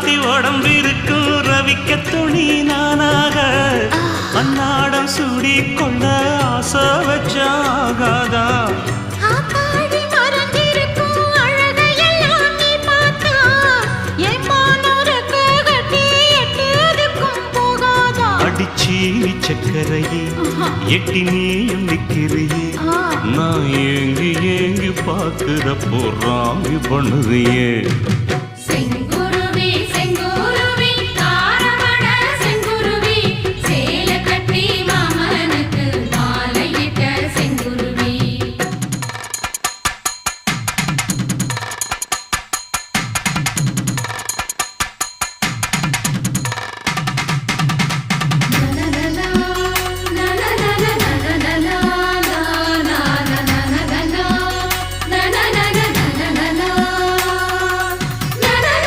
ராசாத்தி உடம்பிருக்கும் ரவிக்க துணி நானாக அன்னாடம் சூடி கொள்ள ஆசை வச்சாகாதா அடிச்சீனி சக்கரையே எட்டி நீயும் நிக்கிறியே நான் ஏங்கி ஏங்கி பார்க்கிறப்போ ராமி பண்ணுறியே